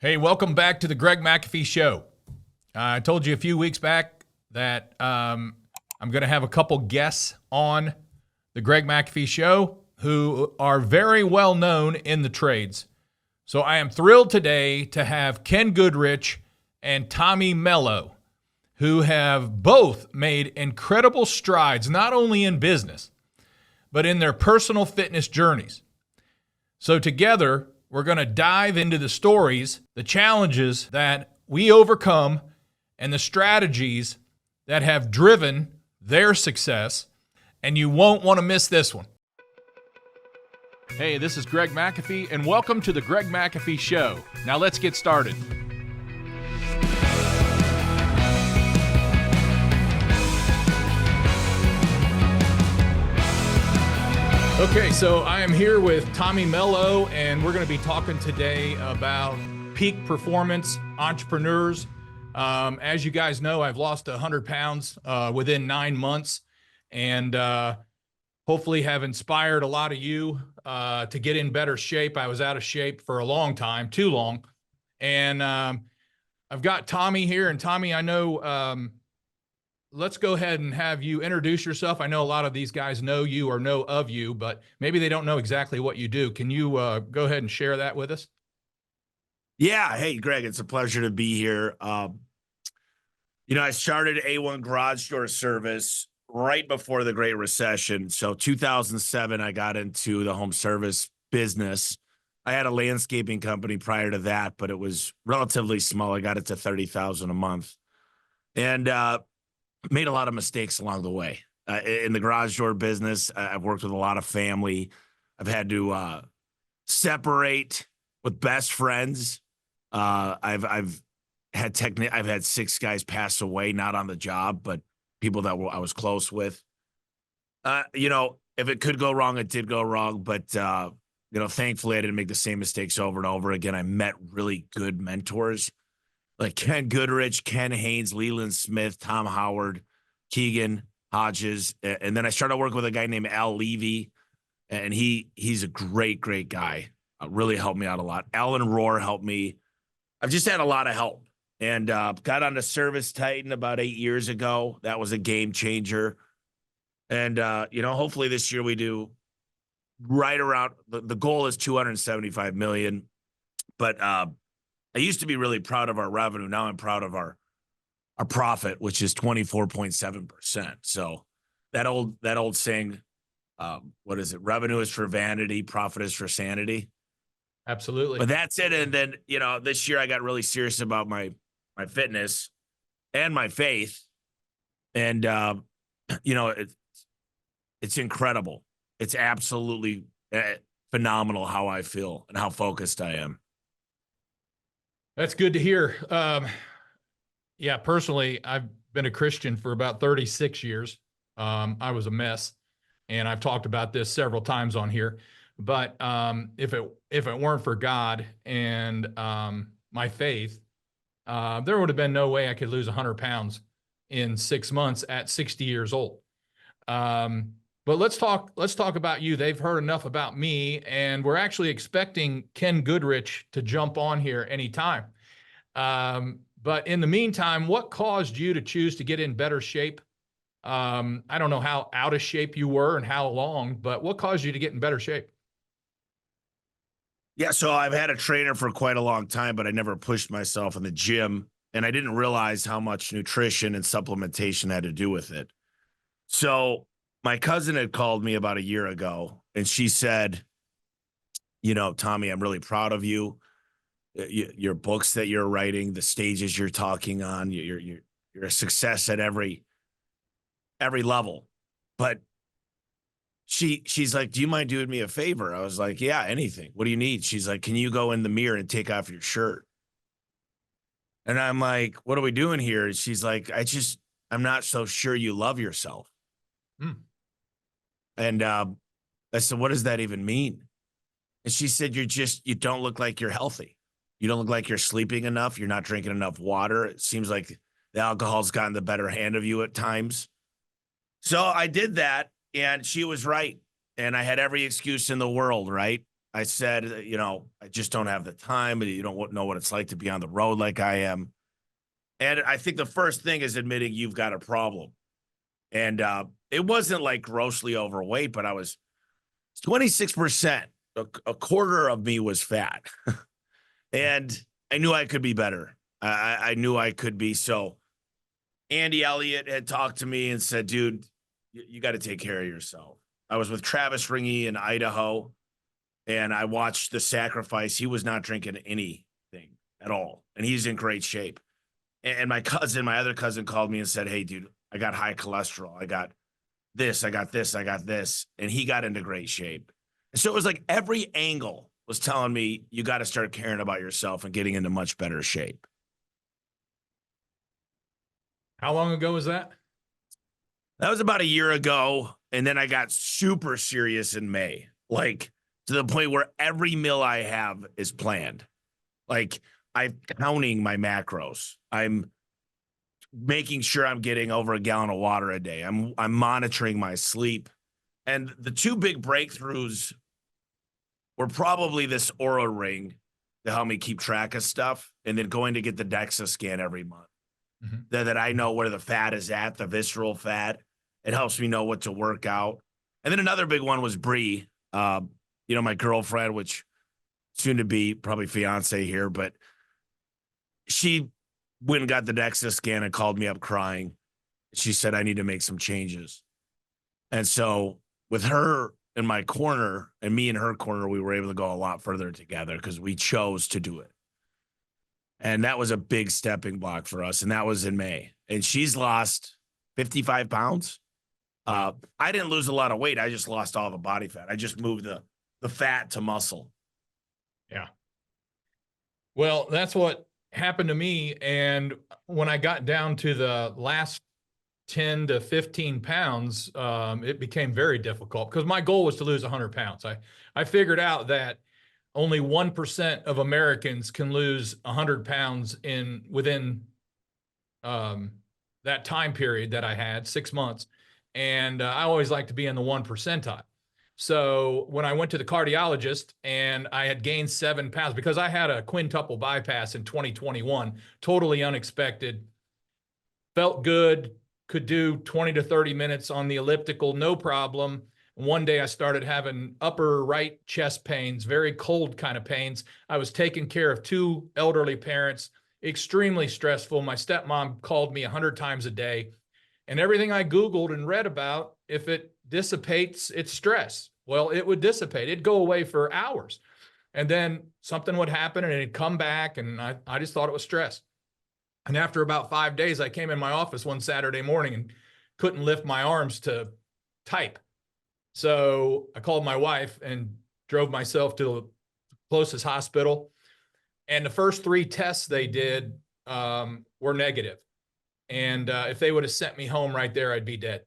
Hey, welcome back to the Greg McAfee Show. I told you a few weeks back that I'm going to have a couple guests on the Greg McAfee Show who are very well known in the trades. So I am thrilled today to have Ken Goodrich and Tommy Mello, who have both made incredible strides, not only in business, but in their personal fitness journeys. So together, we're going to dive into the stories, the challenges that we overcome, and the strategies that have driven their success. And you won't want to miss this one. Hey, this is Greg McAfee, and welcome to the Greg McAfee Show. Now let's get started. Okay, so I am here with Tommy Mello, and we're going to be talking today about peak performance entrepreneurs. As you guys know, I've lost 100 pounds within 9 months, and hopefully have inspired a lot of you to get in better shape. I was out of shape for a long time, too long. And I've got Tommy here, and Tommy, I know, let's go ahead and have you introduce yourself. I know a lot of these guys know you or know of you, but maybe they don't know exactly what you do. Can you go ahead and share that with us? Yeah. Hey, Greg, it's a pleasure to be here. I started A1 Garage Door Service right before the Great Recession. So 2007, I got into the home service business. I had a landscaping company prior to that, but it was relatively small. I got it to 30,000 a month. And, made a lot of mistakes along the way. In the garage door business, I've worked with a lot of family. I've had to separate with best friends. I've had 6 guys pass away, not on the job, but people that I was close with. If it could go wrong, it did go wrong. But thankfully, I didn't make the same mistakes over and over again. I met really good mentors, like Ken Goodrich, Ken Haynes, Leland Smith, Tom Howard, Keegan Hodges. And then I started working with a guy named Al Levy, and he's a great, great guy. Really helped me out a lot. Alan Rohr helped me. I've just had a lot of help, and got onto Service Titan about 8 years ago. That was a game changer. And, hopefully this year we do right around the goal is 275 million. But, I used to be really proud of our revenue. Now I'm proud of our profit, which is 24.7%. So that old saying, what is it? Revenue is for vanity, profit is for sanity. Absolutely. But that's it. And then, this year I got really serious about my fitness and my faith. And, it's incredible. It's absolutely phenomenal how I feel and how focused I am. That's good to hear. Yeah, personally, I've been a Christian for about 36 years. I was a mess, and I've talked about this several times on here. But if it weren't for God and my faith, there would have been no way I could lose 100 pounds in 6 months at 60 years old. But let's talk about you. They've heard enough about me, and we're actually expecting Ken Goodrich to jump on here anytime. But in the meantime, what caused you to choose to get in better shape? I don't know how out of shape you were and how long, but what caused you to get in better shape? Yeah, so I've had a trainer for quite a long time, but I never pushed myself in the gym, and I didn't realize how much nutrition and supplementation had to do with it. So my cousin had called me about a year ago, and she said, Tommy, I'm really proud of you. Your books that you're writing, the stages you're talking on, you're a success at every level. But she's like, do you mind doing me a favor? I was like, yeah, anything. What do you need? She's like, can you go in the mirror and take off your shirt? And I'm like, what are we doing here? And she's like, I'm not so sure you love yourself. And I said, what does that even mean? And she said, you don't look like you're healthy. You don't look like you're sleeping enough. You're not drinking enough water. It seems like the alcohol's gotten the better hand of you at times. So I did that, and she was right. And I had every excuse in the world, right? I said, I just don't have the time, and you don't know what it's like to be on the road like I am. And I think the first thing is admitting you've got a problem. And it wasn't like grossly overweight, but I was 26%. A quarter of me was fat. And I knew I could be better. I knew I could be. So Andy Elliott had talked to me and said, dude, you got to take care of yourself. I was with Travis Ringy in Idaho, and I watched the sacrifice. He was not drinking anything at all, and he's in great shape. And my other cousin called me and said, hey, dude, I got high cholesterol. I got this, I got this, I got this. And he got into great shape. And so it was like every angle was telling me, you got to start caring about yourself and getting into much better shape. How long ago was that? That was about a year ago. And then I got super serious in May, like to the point where every meal I have is planned. Like I'm counting my macros. I'm making sure I'm getting over a gallon of water a day. I'm monitoring my sleep. And the two big breakthroughs were probably this Aura ring to help me keep track of stuff, and then going to get the DEXA scan every month. Mm-hmm. That I know where the fat is at, the visceral fat. It helps me know what to work out. And then another big one was Bree, my girlfriend, which soon to be probably fiance here, but she went and got the DEXA scan and called me up crying. She said, I need to make some changes. And so with her in my corner and me in her corner, we were able to go a lot further together because we chose to do it. And that was a big stepping block for us. And that was in May. And she's lost 55 pounds. I didn't lose a lot of weight. I just lost all the body fat. I just moved the fat to muscle. Yeah. Well, that's what happened to me. And when I got down to the last 10 to 15 pounds, it became very difficult because my goal was to lose 100 pounds. I figured out that only 1% of Americans can lose 100 pounds within that time period that I had, 6 months. And I always like to be in the 1%. So when I went to the cardiologist and I had gained 7 pounds because I had a quintuple bypass in 2021, totally unexpected, felt good, could do 20 to 30 minutes on the elliptical, no problem. One day I started having upper right chest pains, very cold kind of pains. I was taking care of 2 elderly parents, extremely stressful. My stepmom called me 100 times a day. And everything I Googled and read about, if it dissipates its stress, well, it would dissipate. It'd go away for hours. And then something would happen and it'd come back. And I just thought it was stress. And after about 5 days, I came in my office one Saturday morning and couldn't lift my arms to type. So I called my wife and drove myself to the closest hospital. And the first 3 tests they did were negative. And if they would have sent me home right there, I'd be dead.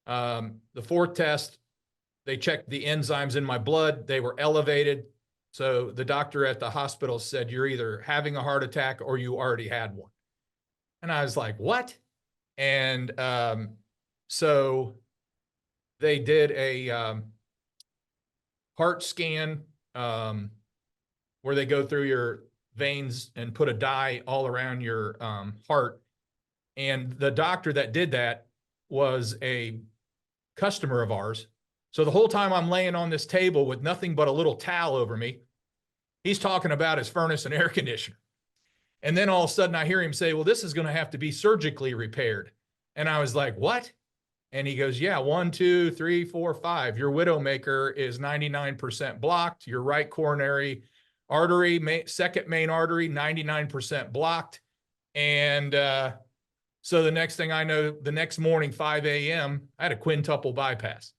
The 4th test, they checked the enzymes in my blood. They were elevated. So the doctor at the hospital said, you're either having a heart attack or you already had one. And I was like, what? And so they did a heart scan where they go through your veins and put a dye all around your heart. And the doctor that did that was a customer of ours. So the whole time I'm laying on this table with nothing but a little towel over me, he's talking about his furnace and air conditioner. And then all of a sudden I hear him say, well, this is going to have to be surgically repaired. And I was like, what? And he goes, yeah, 1, 2, 3, 4, 5. Your widowmaker is 99% blocked. Your right coronary artery, second main artery, 99% blocked. And so the next thing I know, the next morning, 5 a.m., I had a quintuple bypass.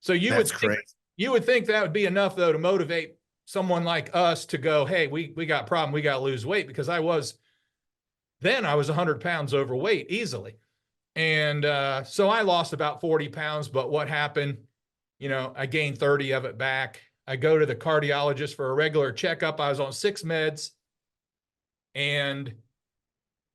So you would think that would be enough, though, to motivate someone like us to go, hey, we got a problem. We got to lose weight, because I was 100 pounds overweight easily. And so I lost about 40 pounds. But what happened, I gained 30 of it back. I go to the cardiologist for a regular checkup. I was on 6 meds. And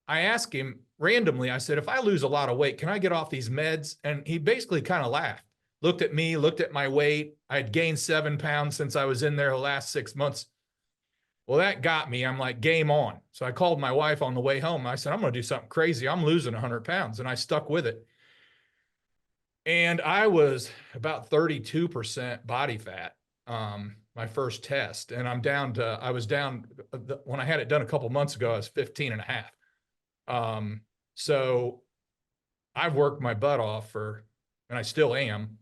I asked him randomly, I said, if I lose a lot of weight, can I get off these meds? And he basically kind of laughed. looked at me, looked at my weight. I had gained 7 pounds since I was in there the last 6 months. Well, that got me. I'm like, game on. So I called my wife on the way home. I said, I'm going to do something crazy. I'm losing 100 pounds. And I stuck with it. And I was about 32% body fat, my first test. And I was down, when I had it done a couple months ago, I was 15 and a half. So I've worked my butt off and I still am,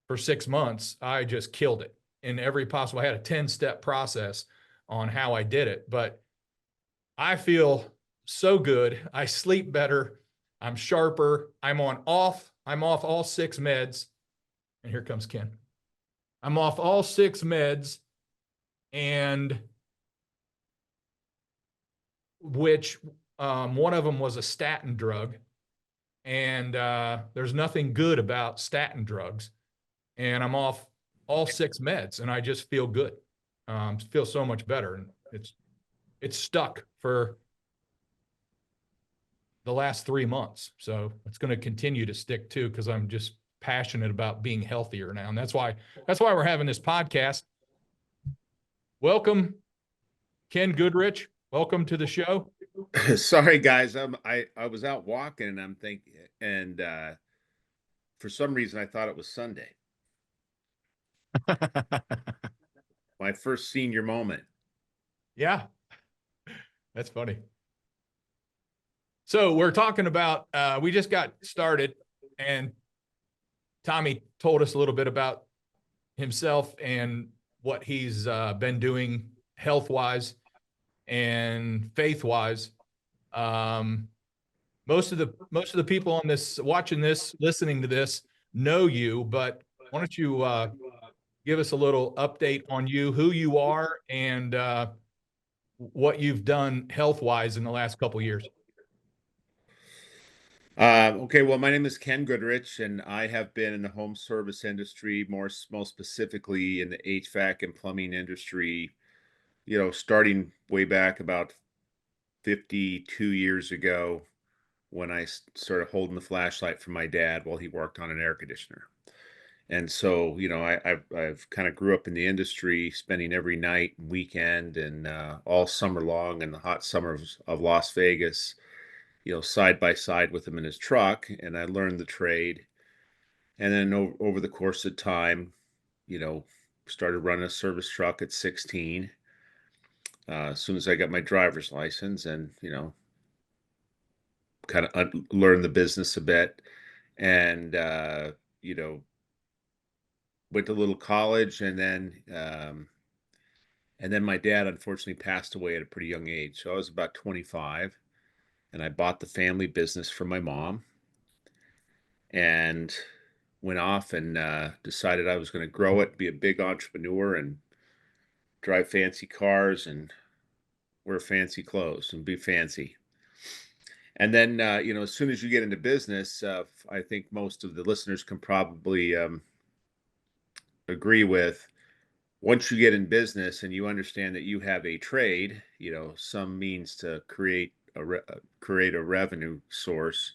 for 6 months. I just killed it in every possible. I had a 10-step process on how I did it, but I feel so good. I sleep better. I'm sharper. I'm off all 6 meds. And here comes Ken. I'm off all 6 meds, and which one of them was a statin drug. And there's nothing good about statin drugs. And I'm off all 6 meds, and I just feel good. Feel so much better. And it's stuck for the last 3 months. So it's going to continue to stick too, because I'm just passionate about being healthier now. And that's why we're having this podcast. Welcome, Ken Goodrich. Welcome to the show. Sorry, guys. I was out walking and I'm thinking, and for some reason I thought it was Sunday. My first senior moment. Yeah, that's funny. So we're talking about, we just got started, and Tommy told us a little bit about himself and what he's been doing health-wise and faith-wise. Most of the people on this, watching this, listening to this, know you, but why don't you give us a little update on you, who you are, and what you've done health-wise in the last couple of years. Okay, well, my name is Ken Goodrich, and I have been in the home service industry, most specifically in the HVAC and plumbing industry, starting way back about 52 years ago, when I started holding the flashlight for my dad while he worked on an air conditioner. And so, I've kind of grew up in the industry, spending every night, weekend, and all summer long in the hot summers of Las Vegas, side by side with him in his truck. And I learned the trade. And then over the course of time, started running a service truck at 16. As soon as I got my driver's license, and, kind of learned the business a bit, and, went to a little college, and then my dad unfortunately passed away at a pretty young age. So I was about 25, and I bought the family business from my mom, and went off and decided I was going to grow it, be a big entrepreneur, and drive fancy cars and wear fancy clothes and be fancy. And then, as soon as you get into business, I think most of the listeners can probably agree with, once you get in business and you understand that you have a trade, some means to create a revenue source,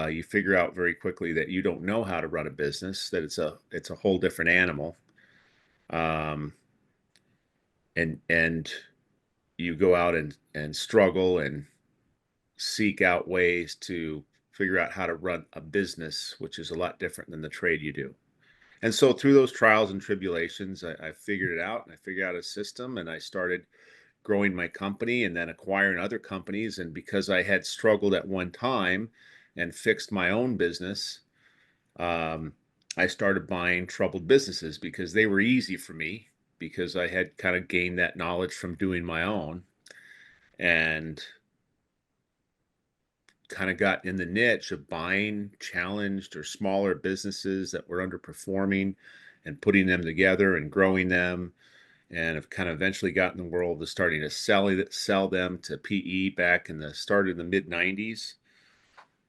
you figure out very quickly that you don't know how to run a business, that it's a whole different animal. And you go out and struggle and seek out ways to figure out how to run a business, which is a lot different than the trade you do. And so through those trials and tribulations, I figured it out, and I figured out a system, and I started growing my company and then acquiring other companies. And because I had struggled at one time and fixed my own business, I started buying troubled businesses because they were easy for me, because I had kind of gained that knowledge from doing my own, and kind of got in the niche of buying challenged or smaller businesses that were underperforming and putting them together and growing them, and have kind of eventually gotten the world of starting to sell them to PE back in the start of the mid 90s.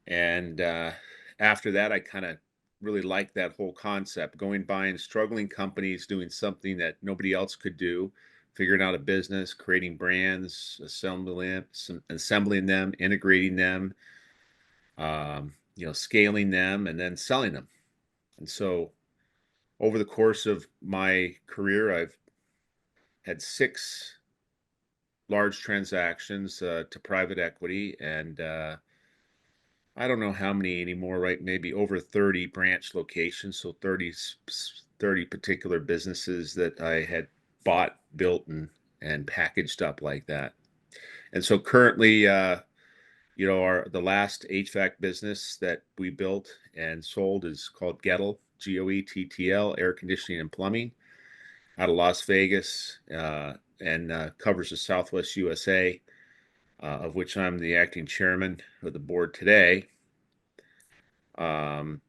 And after that, I kind of really liked that whole concept, buying struggling companies, doing something that nobody else could do, figuring out a business, creating brands, assembling them, integrating them, scaling them, and then selling them. And so over the course of my career, I've had 6 large transactions to private equity, and I don't know how many anymore, right? Maybe over 30 branch locations, so 30 particular businesses that I had bought, built, and packaged up like that. And so currently, the last HVAC business that we built and sold is called Gettle, Goettl, Air Conditioning and Plumbing, out of Las Vegas, and covers the Southwest USA, of which I'm the acting chairman of the board today. And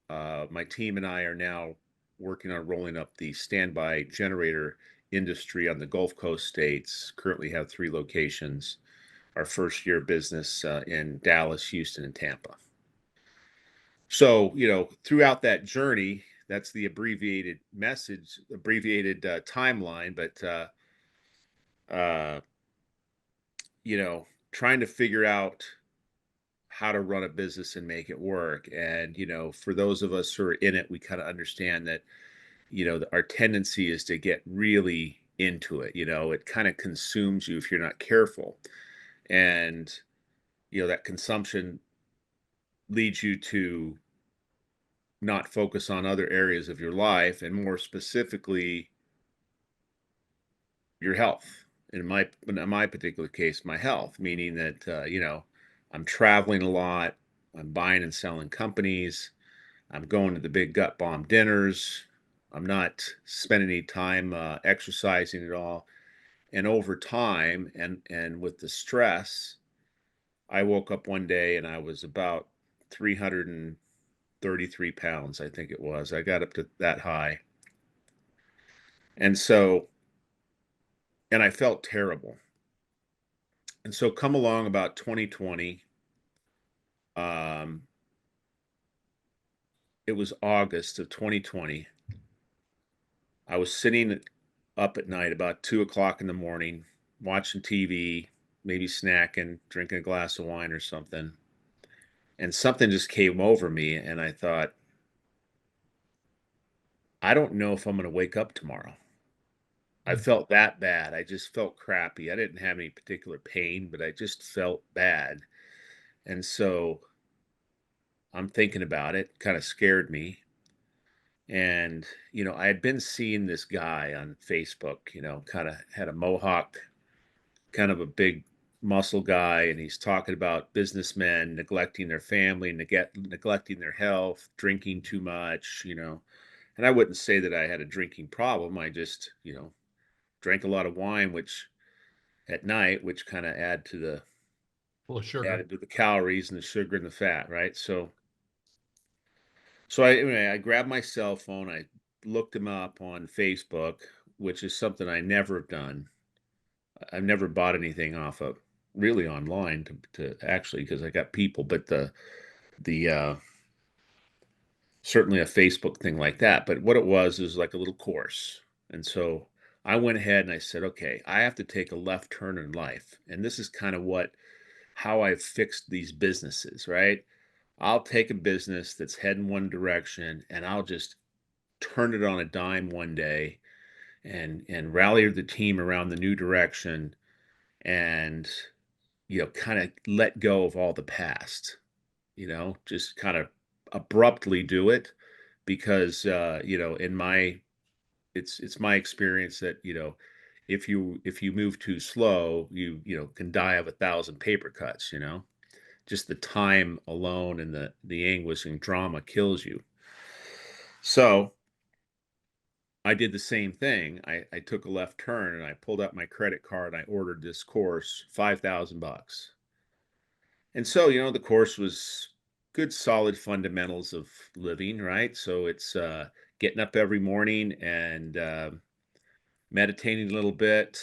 my team and I are now working on rolling up the standby generator industry on the Gulf Coast states. Currently have 3 locations. Our first year of business in Dallas, Houston, and Tampa. So, throughout that journey, that's the abbreviated timeline, but trying to figure out how to run a business and make it work. And, for those of us who are in it, we kind of understand that, our tendency is to get really into it. It kind of consumes you if you're not careful. And, that consumption leads you to not focus on other areas of your life, and more specifically, your health. In my particular case, my health, meaning that, I'm traveling a lot, I'm buying and selling companies, I'm going to the big gut bomb dinners, I'm not spending any time exercising at all. And over time, and with the stress, I woke up one day and I was about 333 pounds, I think it was. I got up to that high. And so, and I felt terrible. And so come along about 2020. Um, it was August of 2020. I was sitting up at night about 2 o'clock in the morning, watching TV, maybe snacking, drinking a glass of wine or something. And something just came over me, and I thought, I don't know if I'm going to wake up tomorrow. I felt that bad. I just felt crappy. I didn't have any particular pain, but I just felt bad. And so I'm thinking about it, kind of scared me. And, I had been seeing this guy on Facebook, kind of had a mohawk, kind of a big muscle guy. And he's talking about businessmen neglecting their family, neglecting their health, drinking too much, And I wouldn't say that I had a drinking problem. I just, drank a lot of wine, which at night, which kind of Full of sugar. added to the calories and the sugar and the fat, right? So I grabbed my cell phone, I looked him up on Facebook, which is something I never have done. I've never bought anything off of really online to actually, because I got people, but the certainly a Facebook thing like that. But what it was is like a little course. And so I went ahead and I said, okay, I have to take a left turn in life. And this is kind of how I've fixed these businesses, right? I'll take a business that's heading one direction and I'll just turn it on a dime one day and rally the team around the new direction, and kind of let go of all the past, just kind of abruptly do it, because in my it's my experience that if you move too slow, you can die of 1,000 paper cuts. Just the time alone and the anguish and drama kills you. So I did the same thing. I took a left turn and I pulled out my credit card and I ordered this course, $5,000. And so, the course was good, solid fundamentals of living, right? So it's getting up every morning and meditating a little bit,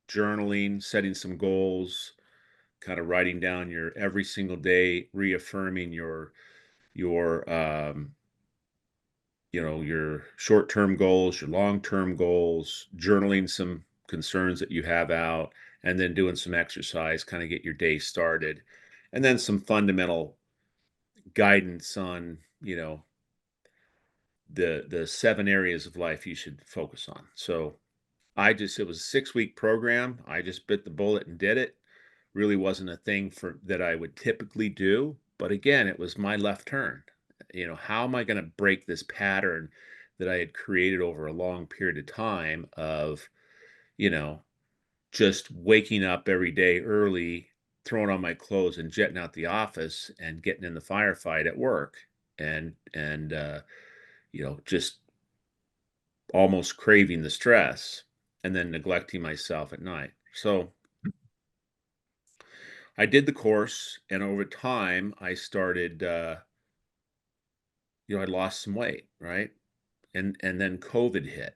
journaling, setting some goals, kind of writing down your every single day, reaffirming your your short-term goals, your long-term goals, journaling some concerns that you have out, and then doing some exercise, kind of get your day started. And then some fundamental guidance on the 7 areas of life you should focus on. So it was a 6-week program. I just bit the bullet and did it. Really wasn't a thing that I would typically do. But again, it was my left turn. How am I going to break this pattern that I had created over a long period of time of, you know, just waking up every day early, throwing on my clothes and jetting out the office and getting in the firefight at work and just almost craving the stress and then neglecting myself at night. So I did the course, and over time I started I lost some weight, right? And then COVID hit.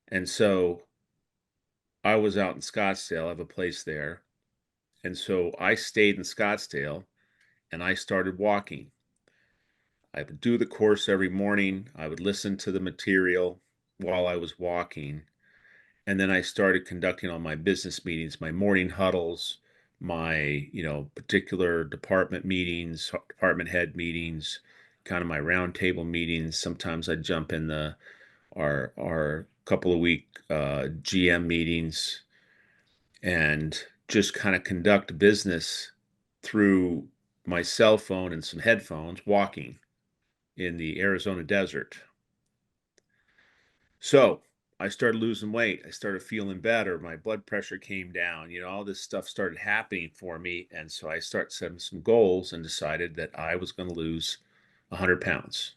And so I was out in Scottsdale. I have a place there. And so I stayed in Scottsdale and I started walking. I would do the course every morning. I would listen to the material while I was walking. And then I started conducting all my business meetings, my morning huddles, my, particular department meetings, department head meetings, kind of my roundtable meetings. Sometimes I'd jump in our couple of week GM meetings and just kind of conduct business through my cell phone and some headphones walking in the Arizona desert. So I started losing weight. I started feeling better. My blood pressure came down. All this stuff started happening for me. And so I started setting some goals and decided that I was going to lose 100 pounds.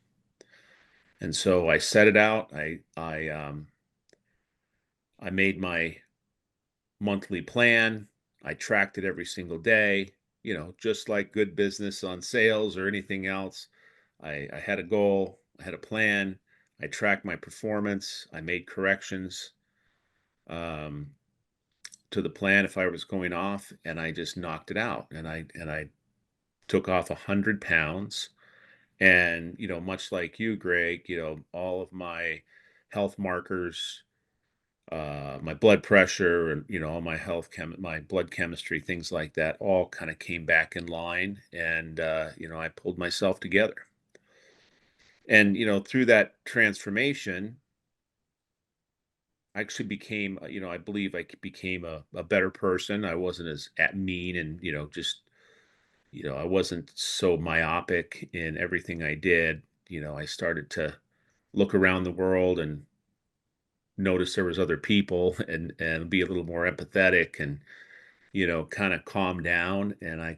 And so I set it out. I made my monthly plan. I tracked it every single day, just like good business on sales or anything else. I had a goal, I had a plan, I tracked my performance, I made corrections um, to the plan if I was going off, and I just knocked it out. And I took off 100 pounds. And much like you, Greg, all of my health markers, my blood pressure, and all my my blood chemistry, things like that, all kind of came back in line. And I pulled myself together. And through that transformation, I actually became, I believe I became a better person. I wasn't as mean and just I wasn't so myopic in everything I did. I started to look around the world and notice there was other people and be a little more empathetic and kind of calm down. And I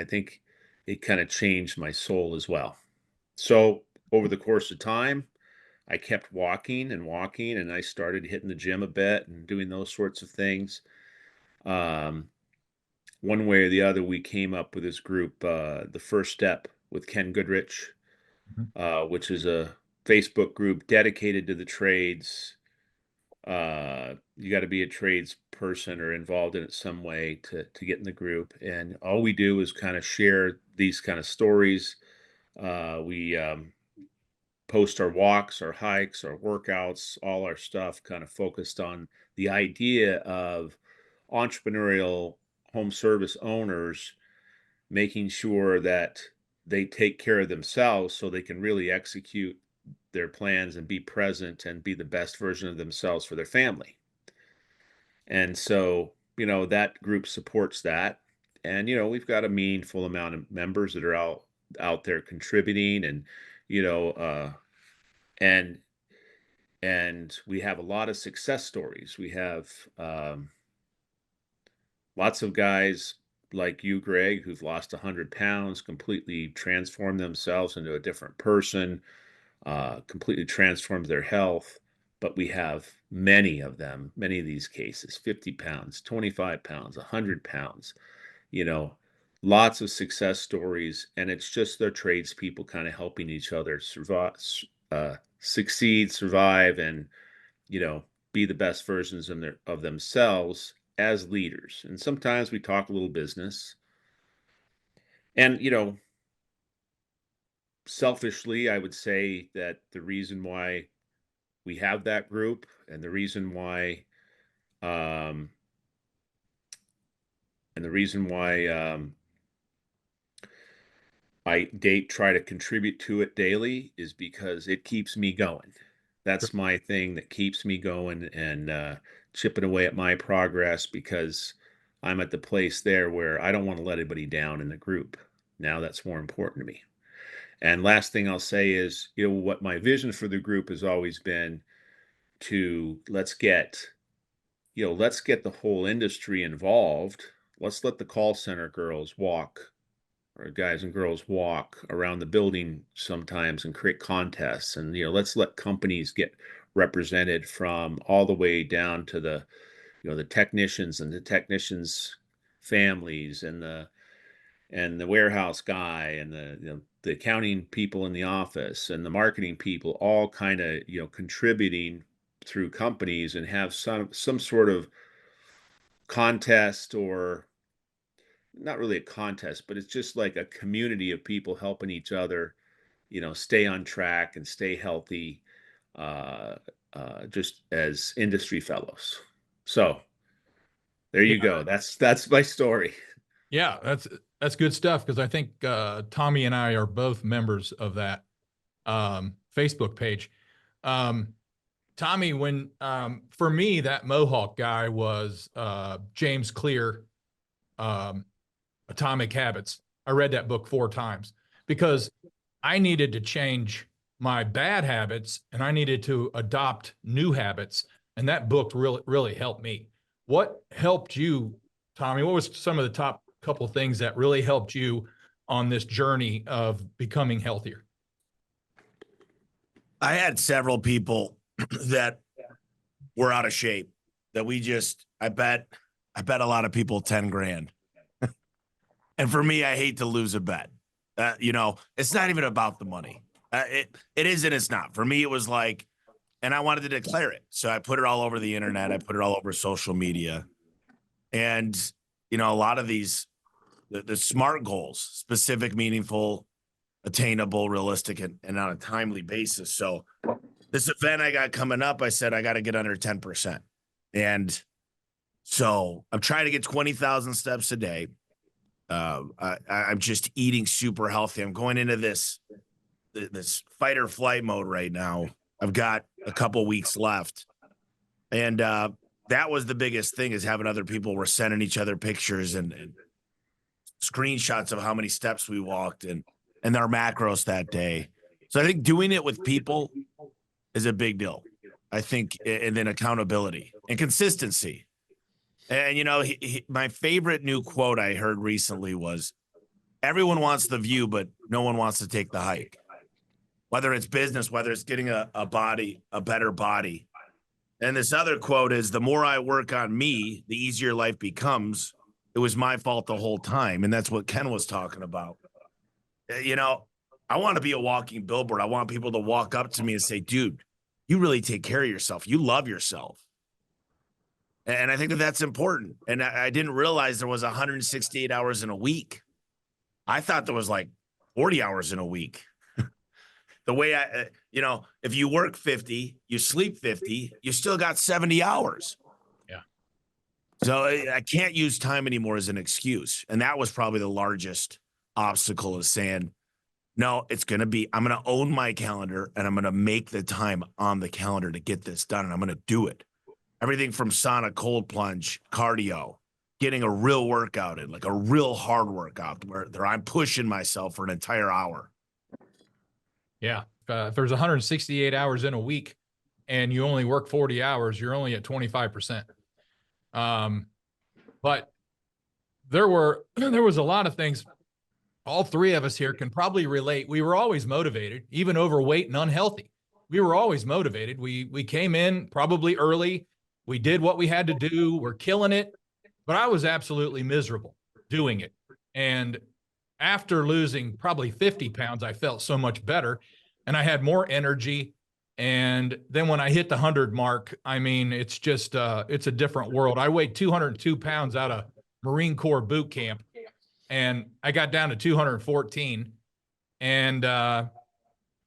think it kind of changed my soul as well. So over the course of time, I kept walking and walking, and I started hitting the gym a bit and doing those sorts of things. Um, One way or the other, we came up with this group, The First Step with Ken Goodrich, Mhm. which is a Facebook group dedicated to the trades. You got to be a trades person or involved in it some way to get in the group. And all we do is kind of share these kind of stories. We post our walks, our hikes, our workouts, all our stuff kind of focused on the idea of entrepreneurial home service owners making sure that they take care of themselves so they can really execute their plans and be present and be the best version of themselves for their family. And so, that group supports that. And, we've got a meaningful amount of members that are out there contributing and, you know, and we have a lot of success stories. We have lots of guys like you, Greg, who've lost 100 pounds, completely transformed themselves into a different person, completely transformed their health. But we have many of them, many of these cases, 50 pounds, 25 pounds, 100 pounds, you know, lots of success stories. And it's just their tradespeople kind of helping each other survive, succeed, survive, and, be the best versions of themselves as leaders. And sometimes we talk a little business. And, selfishly, I would say that the reason why we have that group and the reason why um and the reason why I try to contribute to it daily is because it keeps me going. That's my thing that keeps me going and chipping away at my progress because I'm at the place there where I don't want to let anybody down in the group. Now that's more important to me. And last thing I'll say is, what my vision for the group has always been to let's get the whole industry involved. Let's let the call center girls walk or guys and girls walk around the building sometimes and create contests. And, let's let companies get represented from all the way down to the technicians and the technicians' families and the warehouse guy and the accounting people in the office and the marketing people all kind of, contributing through companies and have some sort of contest, or not really a contest, but it's just like a community of people helping each other, stay on track and stay healthy, uh, just as industry fellows. So there you go. That's my story. Yeah, that's good stuff, because I think Tommy and I are both members of that Facebook page. Tommy, when for me, that Mohawk guy was James Clear, Atomic Habits. I read that book 4 times because I needed to change my bad habits and I needed to adopt new habits. And that book really helped me. What helped you, Tommy? What was some of the top couple things that really helped you on this journey of becoming healthier? I had several people that were out of shape that I bet a lot of people 10 grand. And for me, I hate to lose a bet. It's not even about the money. It is and it's not. For me, it was like, and I wanted to declare it. So I put it all over the internet. I put it all over social media. And, a lot of these, the SMART goals, specific, meaningful, attainable, realistic, and on a timely basis. So this event I got coming up, I said, I got to get under 10%. And so I'm trying to get 20,000 steps a day. I'm just eating super healthy. I'm going into this fight or flight mode right now. I've got a couple weeks left. And that was the biggest thing, is having other people were sending each other pictures and screenshots of how many steps we walked and our macros that day. So I think doing it with people is a big deal. I think, and then accountability and consistency. And, my favorite new quote I heard recently was, everyone wants the view, but no one wants to take the hike. Whether it's business, whether it's getting a better body. And this other quote is, the more I work on me, the easier life becomes. It was my fault the whole time. And that's what Ken was talking about. I want to be a walking billboard. I want people to walk up to me and say, dude, you really take care of yourself. You love yourself. And I think that's important. And I didn't realize there was 168 hours in a week. I thought there was like 40 hours in a week. The way if you work 50, you sleep 50, you still got 70 hours. Yeah. So I can't use time anymore as an excuse. And that was probably the largest obstacle, is saying, no, I'm going to own my calendar and I'm going to make the time on the calendar to get this done. And I'm going to do it. Everything from sauna, cold plunge, cardio, getting a real workout in, like a real hard workout where I'm pushing myself for an entire hour. Yeah. If there's 168 hours in a week and you only work 40 hours, you're only at 25%. But there was a lot of things. All 3 of us here can probably relate. We were always motivated, even overweight and unhealthy. We were always motivated. We came in probably early. We did what we had to do. We're killing it. But I was absolutely miserable doing it. And after losing probably 50 pounds, I felt so much better and I had more energy. And then when I hit the 100 mark, I mean, it's just, it's a different world. I weighed 202 pounds out of Marine Corps boot camp and I got down to 214. And,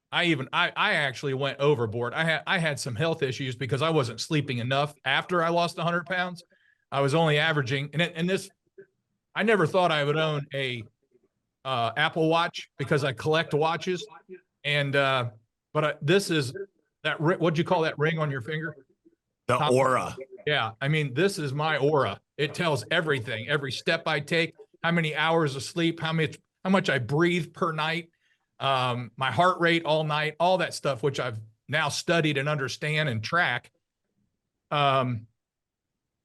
I actually went overboard. I had some health issues because I wasn't sleeping enough after I lost 100 pounds. I was only averaging, and this, I never thought I would own a Apple Watch because I collect watches. And, this is that, what'd you call that ring on your finger? The aura. Yeah. I mean, this is my aura. It tells everything, every step I take, how many hours of sleep, how much I breathe per night, my heart rate all night, all that stuff, which I've now studied and understand and track. But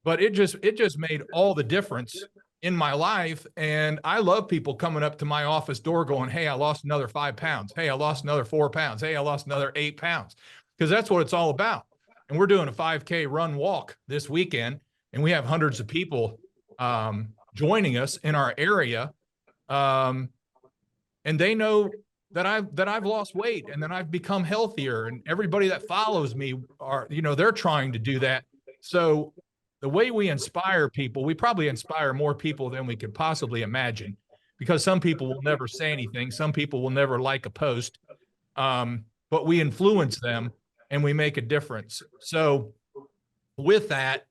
it just made all the difference in my life. And I love people coming up to my office door going, "Hey, I lost another 5 pounds. Hey, I lost another 4 pounds. Hey, I lost another 8 pounds." Because that's what it's all about. And we're doing a 5K run walk this weekend, and we have hundreds of people joining us in our area. And they know that I've lost weight and that I've become healthier, and everybody that follows me are, they're trying to do that. So the way we inspire people, we probably inspire more people than we could possibly imagine, because some people will never say anything. Some people will never like a post, but we influence them and we make a difference. So with that,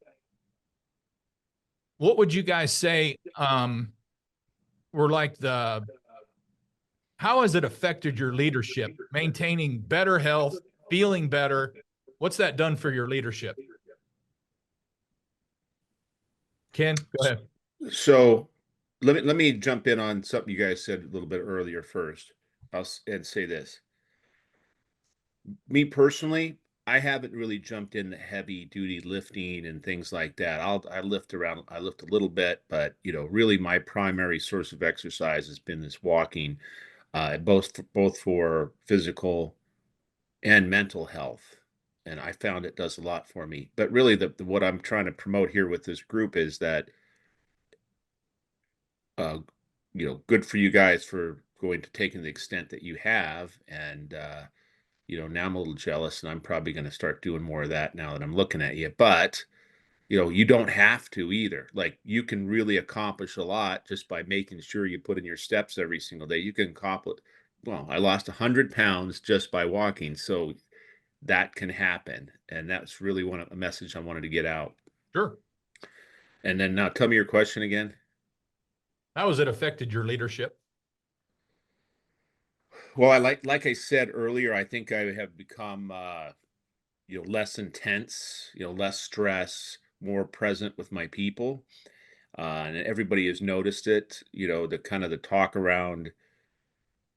what would you guys say were like how has it affected your leadership, maintaining better health, feeling better? What's that done for your leadership? Ken, go ahead. So let me jump in on something you guys said a little bit earlier first. And say this. Me personally, I haven't really jumped into heavy duty lifting and things like that. I lift a little bit, but really my primary source of exercise has been this walking, both for physical and mental health. And I found it does a lot for me. But really what I'm trying to promote here with this group is that good for you guys for going to taking the extent that you have. And now I'm a little jealous, and I'm probably going to start doing more of that now that I'm looking at you. But you don't have to either. Like, you can really accomplish a lot just by making sure you put in your steps every single day. You can accomplish. Well, I lost 100 pounds just by walking, so that can happen, and that's really a message I wanted to get out. Sure. And then now, tell me your question again. How has it affected your leadership? Well, like I said earlier, I think I have become less intense, less stress, more present with my people. And everybody has noticed it, the talk around,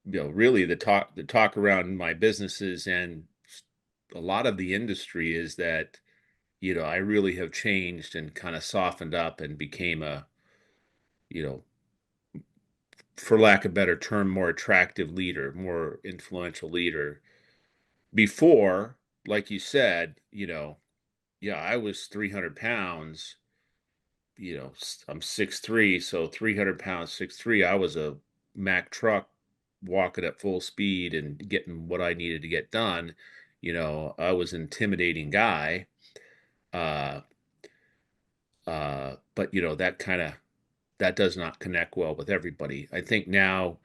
really the talk around my businesses and a lot of the industry is that, I really have changed and kind of softened up and became a, for lack of a better term, more attractive leader, more influential leader. Before, like you said, yeah, I was 300 pounds, I'm 6'3", so 300 pounds, 6'3", I was a Mack truck walking at full speed and getting what I needed to get done. I was an intimidating guy. Uh, but that does not connect well with everybody. I think now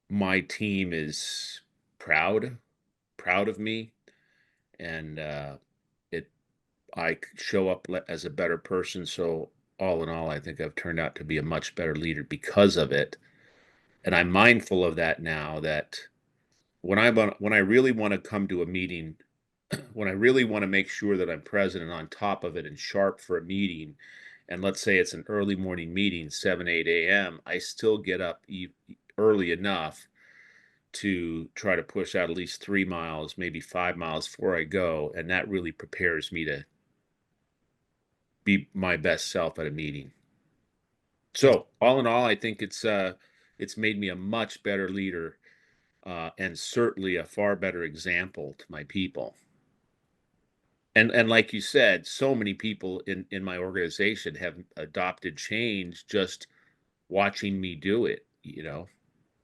my team is proud of me, and I show up as a better person. So all in all, I think I've turned out to be a much better leader because of it. And I'm mindful of that now, that when I really want to come to a meeting, when I really want to make sure that I'm present and on top of it and sharp for a meeting, and let's say it's an early morning meeting, 7, 8 a.m., I still get up early enough to try to push out at least 3 miles, maybe 5 miles before I go. And that really prepares me to be my best self at a meeting. So all in all, I think it's made me a much better leader, and certainly a far better example to my people. And like you said, so many people in my organization have adopted change just watching me do it.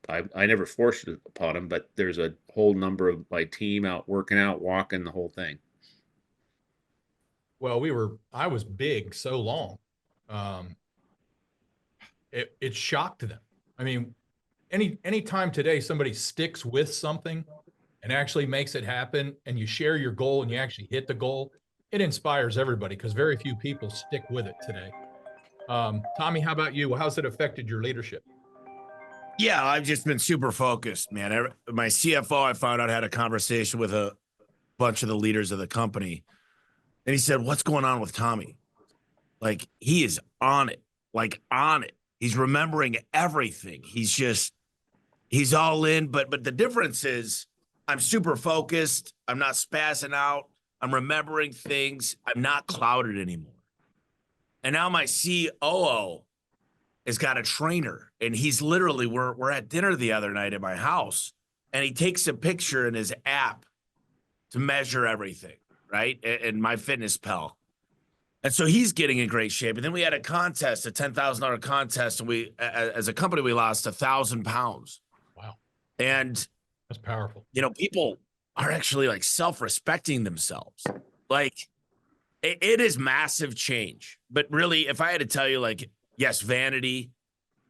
I never forced it upon them, but there's a whole number of my team out working out, walking, the whole thing. Well, I was big so long. It shocked them. I mean, any time today somebody sticks with something and actually makes it happen, and you share your goal and you actually hit the goal, it inspires everybody, because very few people stick with it today. Tommy, how about you? How's it affected your leadership? Yeah, I've just been super focused, man. My CFO, I found out, had a conversation with a bunch of the leaders of the company, and he said, "What's going on with Tommy? Like, he is on it, like on it. He's remembering everything. He's all in. But the difference is, I'm super focused. I'm not spazzing out. I'm remembering things. I'm not clouded anymore. And now my COO has got a trainer, and he's literally we're at dinner the other night at my house, and he takes a picture in his app to measure everything, right? And my fitness pal. And so he's getting in great shape. And then we had a contest, a $10,000 contest, and we, as a company, we lost 1,000 pounds. Wow, And that's powerful. people are actually like self-respecting themselves. Like it is massive change. But really, if I had to tell you, like, yes, vanity,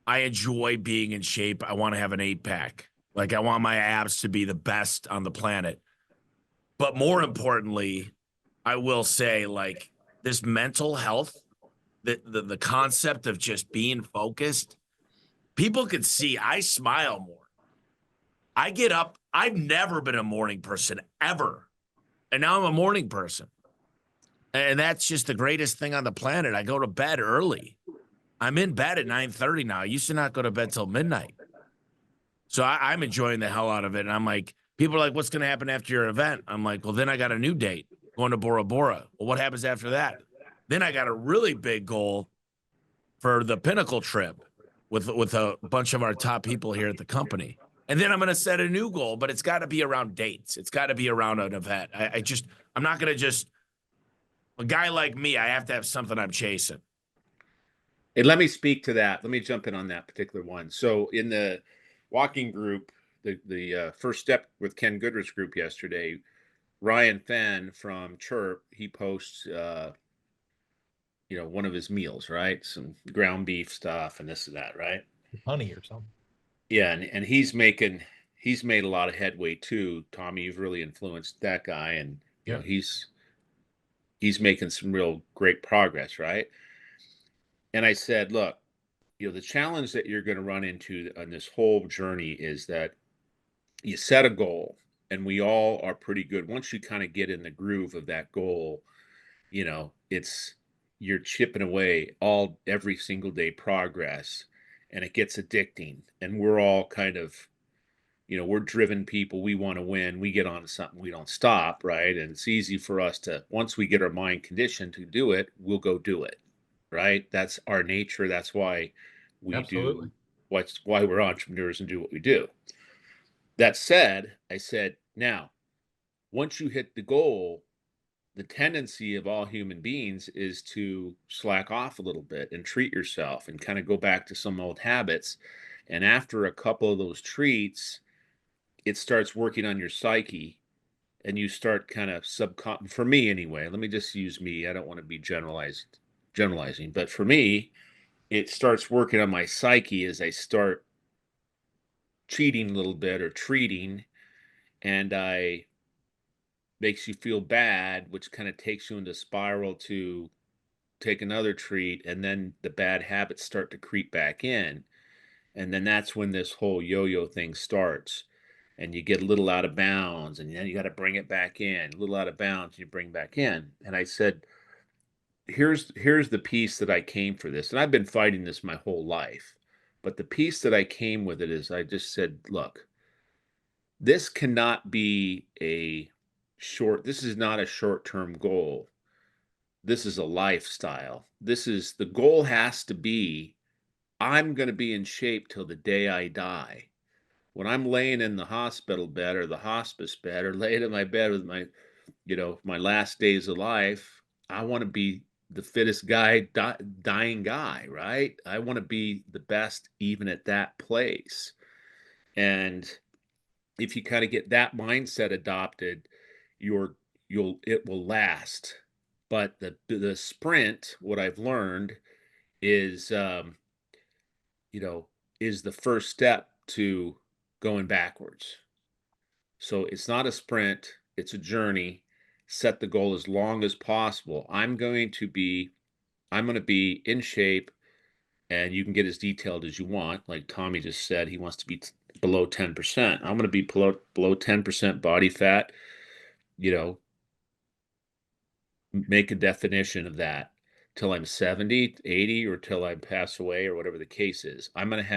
I enjoy being in shape. I want to have an 8-pack. Like, I want my abs to be the best on the planet. But more importantly, I will say, like, this mental health, the concept of just being focused, people could see I smile more. I get up. I've never been a morning person ever. And now I'm a morning person. And that's just the greatest thing on the planet. I go to bed early. I'm in bed at 9:30 now. I used to not go to bed till midnight. So I'm enjoying the hell out of it. And I'm like, people are like, what's going to happen after your event? I'm like, well, then I got a new date going to Bora Bora. Well, what happens after that? Then I got a really big goal for the Pinnacle trip with a bunch of our top people here at the company. And then I'm going to set a new goal, but it's got to be around dates. It's got to be around an event. I'm not going to just, a guy like me, I have to have something I'm chasing. And let me speak to that. Let me jump in on that particular one. So in the walking group, the first step with Ken Goodrich group yesterday, Ryan Fenn from Chirp, he posts, one of his meals, right? Some ground beef stuff and this and that, right? Honey or something. Yeah, and he's made a lot of headway too. Tommy, you've really influenced that guy, and Yeah. He's making some real great progress, right? And I said, look, the challenge that you're going to run into on this whole journey is that you set a goal, and we all are pretty good. Once you kind of get in the groove of that goal, it's you're chipping away every single day progress, and it gets addicting. And we're all kind of, we're driven people. We want to win. We get onto something. We don't stop, right? And it's easy for us to, once we get our mind conditioned to do it, we'll go do it, right? That's our nature. That's why we Absolutely. do why we're entrepreneurs and do what we do. That said, I said, now, once you hit the goal, the tendency of all human beings is to slack off a little bit and treat yourself and kind of go back to some old habits. And after a couple of those treats, it starts working on your psyche, and you start kind of for me anyway, let me just use me. I don't want to be generalizing, but for me, it starts working on my psyche as I start cheating a little bit or treating, and I makes you feel bad, which kind of takes you into spiral to take another treat, and then the bad habits start to creep back in. And then that's when this whole yo-yo thing starts. And you get a little out of bounds, and then you got to bring it back in. A little out of bounds, you bring back in. And I said, here's the piece that I came for this. And I've been fighting this my whole life. But the piece that I came with it is I just said, look, this cannot be this is not a short-term goal. This is a lifestyle. The goal has to be, I'm going to be in shape till the day I die. When I'm laying in the hospital bed or the hospice bed or laying in my bed with my last days of life, I want to be the fittest guy, dying guy, right? I want to be the best even at that place. And if you kind of get that mindset adopted, it will last. But the sprint, what I've learned is, is the first step to going backwards. So it's not a sprint, it's a journey. Set the goal as long as possible. I'm going to be in shape and you can get as detailed as you want. Like Tommy just said, he wants to be below 10%. I'm going to be below 10% body fat, you know, make a definition of that till I'm 70, 80, or till I pass away, or whatever the case is. I'm going to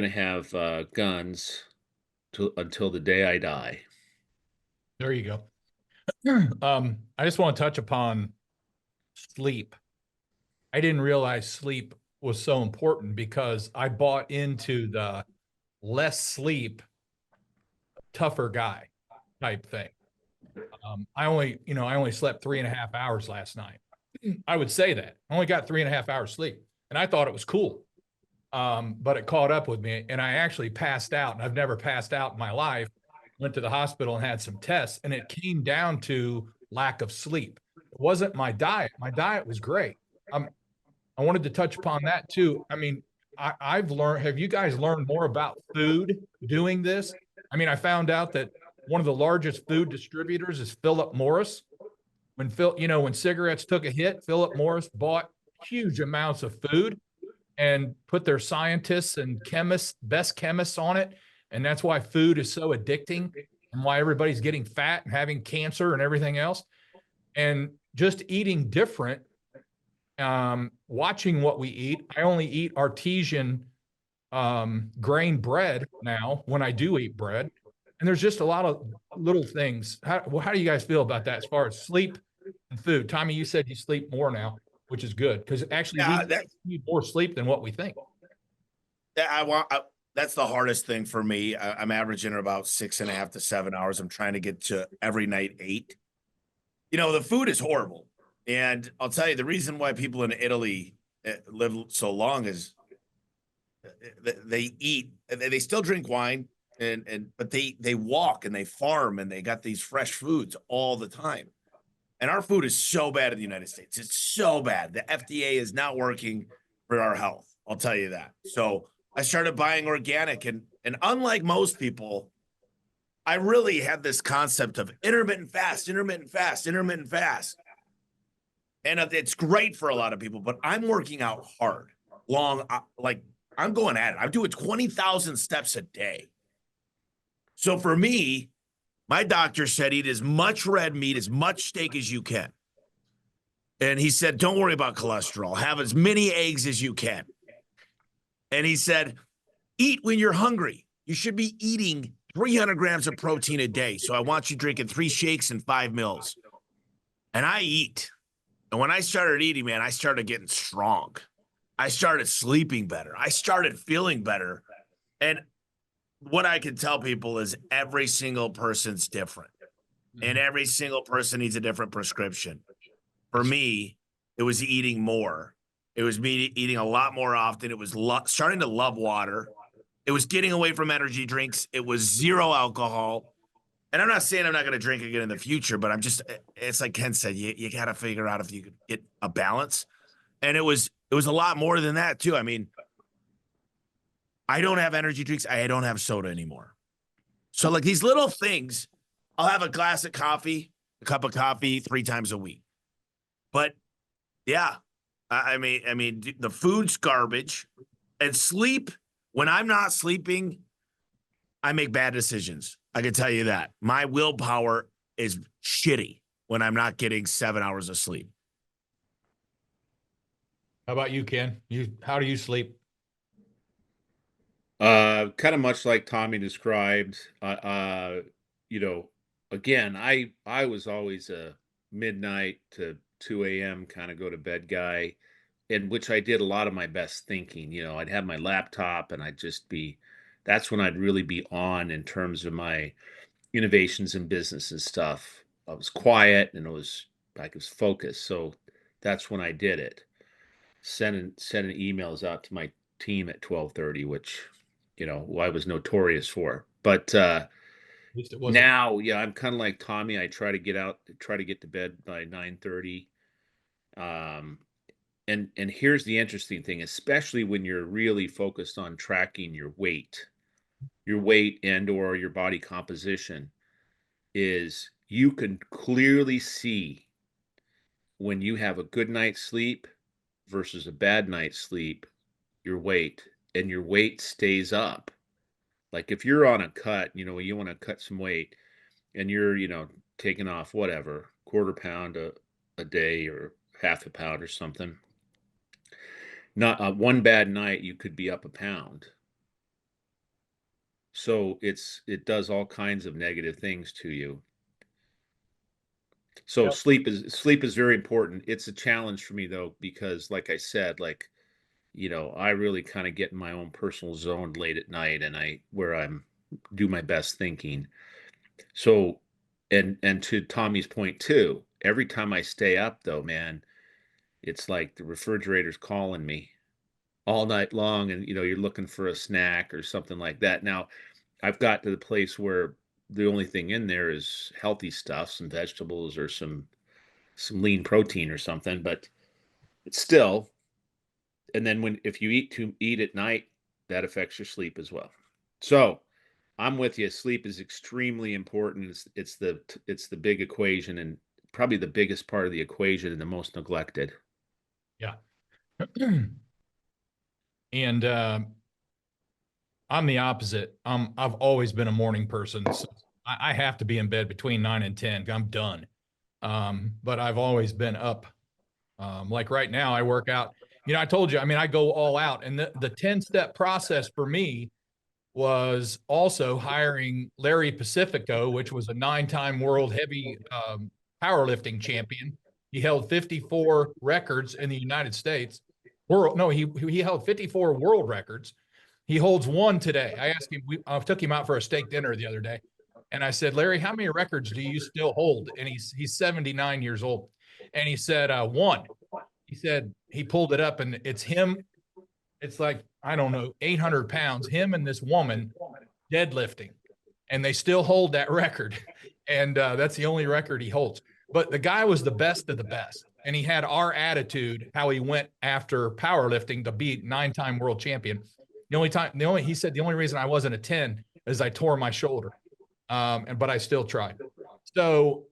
have guns until the day I die. There you go. I just want to touch upon sleep. I didn't realize sleep was so important because I bought into the less sleep, tougher guy type thing. I only slept 3.5 hours last night. I would say that I only got 3.5 hours sleep, and I thought it was cool. But it caught up with me, and I actually passed out, and I've never passed out in my life. Went to the hospital and had some tests, and it came down to lack of sleep. It wasn't my diet. My diet was great. I wanted to touch upon that too. I mean, I've learned, have you guys learned more about food doing this? I mean, I found out that one of the largest food distributors is Philip Morris. When cigarettes took a hit, Philip Morris bought huge amounts of food and put their scientists and best chemists on it. And that's why food is so addicting and why everybody's getting fat and having cancer and everything else. And just eating different, watching what we eat. I only eat artesian grain bread now when I do eat bread. And there's just a lot of little things. How do you guys feel about that as far as sleep and food? Tommy, you said you sleep more now, which is good because actually we need more sleep than what we think. That's the hardest thing for me. I'm averaging about 6.5 to 7 hours. I'm trying to get to every night 8. The food is horrible. And I'll tell you, the reason why people in Italy live so long is they eat, they still drink wine, but they walk and they farm and they got these fresh foods all the time. And our food is so bad in the United States. It's so bad. The FDA is not working for our health. I'll tell you that. So I started buying organic, and unlike most people, I really had this concept of intermittent fast. And it's great for a lot of people, but I'm working out hard, like I'm going at it. I'm doing 20,000 steps a day. So for me, my doctor said, eat as much red meat, as much steak as you can. And he said, don't worry about cholesterol. Have as many eggs as you can. And he said, eat when you're hungry. You should be eating 300 grams of protein a day. So I want you drinking 3 shakes and 5 meals. And I eat. And when I started eating, man, I started getting strong. I started sleeping better. I started feeling better. And what I can tell people is every single person's different. And every single person needs a different prescription. For me, it was eating more. It was me eating a lot more often. It was starting to love water. It was getting away from energy drinks. It was 0 alcohol. And I'm not saying I'm not going to drink again in the future, but it's like Ken said, you got to figure out if you could get a balance. And it was a lot more than that too. I mean, I don't have energy drinks. I don't have soda anymore. So like these little things, I'll have a glass of coffee, a cup of coffee 3 times a week. But yeah, I mean, the food's garbage, and sleep. When I'm not sleeping, I make bad decisions. I can tell you that. My willpower is shitty when I'm not getting 7 hours of sleep. How about you, Ken? How do you sleep? Kind of much like Tommy described. Again, I was always a midnight to 2 a.m. kind of go to bed guy, in which I did a lot of my best thinking. I'd have my laptop and that's when I'd really be on in terms of my innovations in business and stuff. I was quiet and I was focused. So that's when I did it. Sending emails out to my team at 12:30, which, I was notorious for. But At least it wasn't. now, yeah, I'm kind of like Tommy. I try to get to bed by 9:30. And here's the interesting thing, especially when you're really focused on tracking your weight and or your body composition, is you can clearly see when you have a good night's sleep versus a bad night's sleep, your weight stays up. Like if you're on a cut, you know, you want to cut some weight and you're, you know, taking off whatever, quarter pound a day or half a pound or something. Not one bad night, you could be up a pound. So it does all kinds of negative things to you. So Yep. sleep is very important. It's a challenge for me though, because like I said, like, you know, I really kind of get in my own personal zone late at night and where I'm do my best thinking. So, and to Tommy's point too, every time I stay up though, man, it's like the refrigerator's calling me all night long, and you know, you're looking for a snack or something like that. Now, I've got to the place where the only thing in there is healthy stuff, some vegetables or some lean protein or something, but it's still. And then when if you eat at night, that affects your sleep as well. So I'm with you. Sleep is extremely important. It's the big equation and probably the biggest part of the equation and the most neglected. Yeah. And I'm the opposite. I've always been a morning person. So I have to be in bed between 9 and 10. I'm done. But I've always been up. Like right now, I work out. You know, I told you, I mean, I go all out. And the 10-step process for me was also hiring Larry Pacifico, which was a 9-time world heavy powerlifting champion. He held 54 records in the United States. He held 54 world records. He holds one today. I asked him, I took him out for a steak dinner the other day. And I said, Larry, how many records do you still hold? And he's 79 years old. And he said, one. He said he pulled it up and it's him. It's like, I don't know, 800 pounds, him and this woman deadlifting. And they still hold that record. And that's the only record he holds. But the guy was the best of the best. And he had our attitude, how he went after powerlifting to be 9-time world champion. He said the only reason I wasn't a 10 is I tore my shoulder. But I still tried. So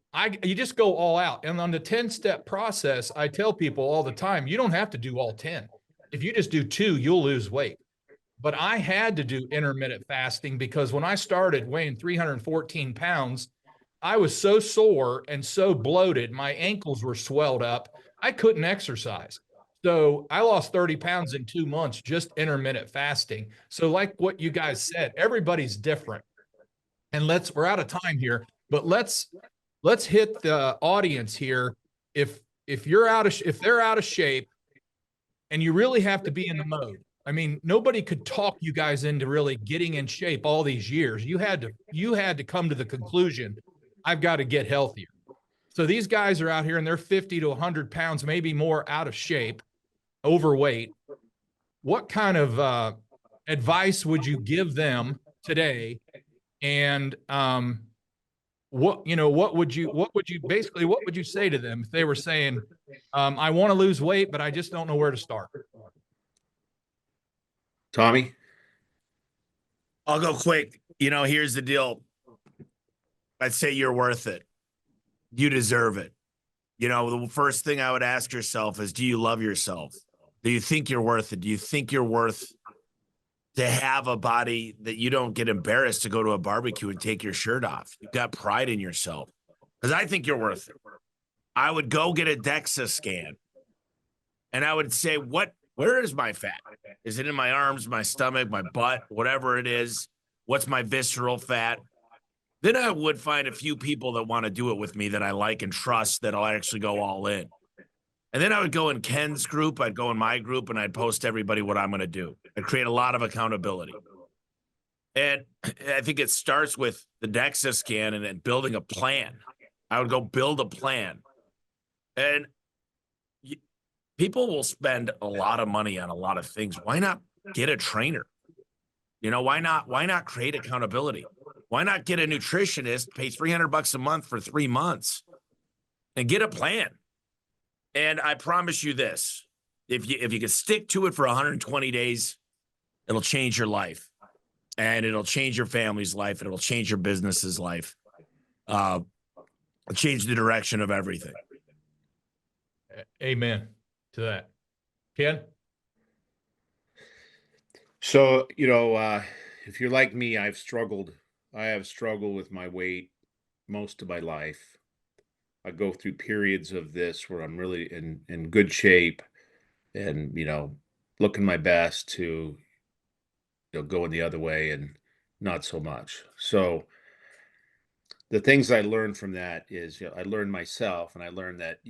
you just go all out. And on the 10-step process, I tell people all the time, you don't have to do all 10. If you just do 2, you'll lose weight. But I had to do intermittent fasting because when I started weighing 314 pounds, I was so sore and so bloated. My ankles were swelled up. I couldn't exercise. So I lost 30 pounds in 2 months, just intermittent fasting. So like what you guys said, everybody's different. And we're out of time here, but let's hit the audience here. If they're out of shape and you really have to be in the mode. I mean, nobody could talk you guys into really getting in shape all these years. You had to come to the conclusion, I've got to get healthier. So these guys are out here and they're 50 to 100 pounds, maybe more out of shape, overweight. What kind of advice would you give them today? And what would you say to them if they were saying, I want to lose weight, but I just don't know where to start? Tommy? I'll go quick. You know, here's the deal. I'd say you're worth it. You deserve it. You know, the first thing I would ask yourself is, do you love yourself? Do you think you're worth it? Do you think you're worth to have a body that you don't get embarrassed to go to a barbecue and take your shirt off? You've got pride in yourself. Because I think you're worth it. I would go get a DEXA scan. And I would say, where is my fat? Is it in my arms, my stomach, my butt, whatever it is? What's my visceral fat? Then I would find a few people that want to do it with me that I like and trust that I'll actually go all in. And then I would go in Ken's group, I'd go in my group, and I'd post everybody what I'm going to do. I'd create a lot of accountability. And I think it starts with the DEXA scan and then building a plan. I would go build a plan. And people will spend a lot of money on a lot of things. Why not get a trainer? You know, why not create accountability? Why not get a nutritionist, pay $300 a month for 3 months and get a plan? And I promise you this, if you can stick to it for 120 days, it'll change your life and it'll change your family's life. And it'll change your business's life. Change the direction of everything. Amen to that. Ken? So, if you're like me, I have struggled with my weight most of my life. I go through periods of this where I'm really in good shape and, looking my best to, going the other way and not so much. So the things I learned from that is, I learned myself and I learned that,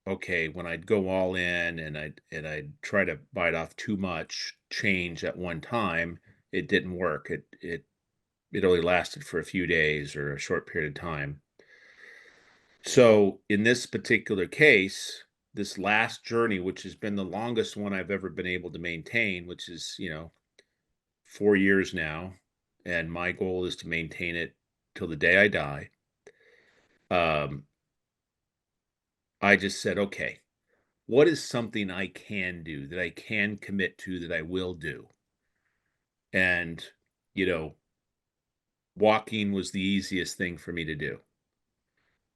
okay, when I'd go all in and I'd try to bite off too much change at one time, it didn't work. It only lasted for a few days or a short period of time. So in this particular case, this last journey, which has been the longest one I've ever been able to maintain, which is, 4 years now, and my goal is to maintain it till the day I die. Um, I just said, okay, what is something I can do that I can commit to that I will do? And, you know, walking was the easiest thing for me to do.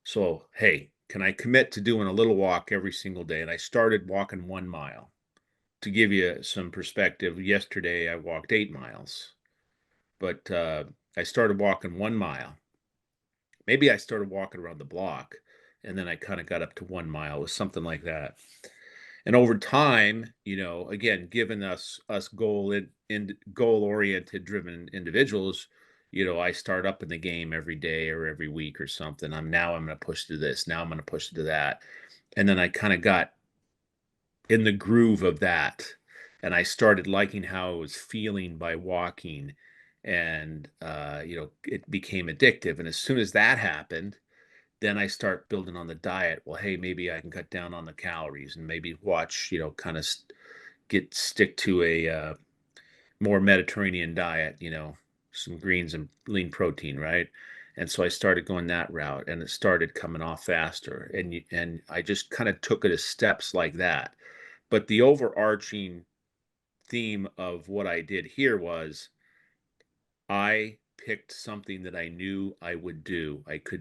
So, hey, can I commit to doing a little walk every single day? And I started walking 1 mile. To give you some perspective, yesterday I walked 8 miles, but I started walking 1 mile. Maybe I started walking around the block and then I kind of got up to 1 mile with something like that. And over time, again, given us goal oriented driven individuals, I start up in the game every day or every week or something. I'm going to push to this. Now I'm going to push to that. And then I kind of got in the groove of that. And I started liking how I was feeling by walking. And, it became addictive. And as soon as that happened, then I start building on the diet. Well, hey, maybe I can cut down on the calories and maybe watch, kind of stick to a more Mediterranean diet, some greens and lean protein, right? And so I started going that route and it started coming off faster. And I just kind of took it as steps like that. But the overarching theme of what I did here was I picked something that I knew I could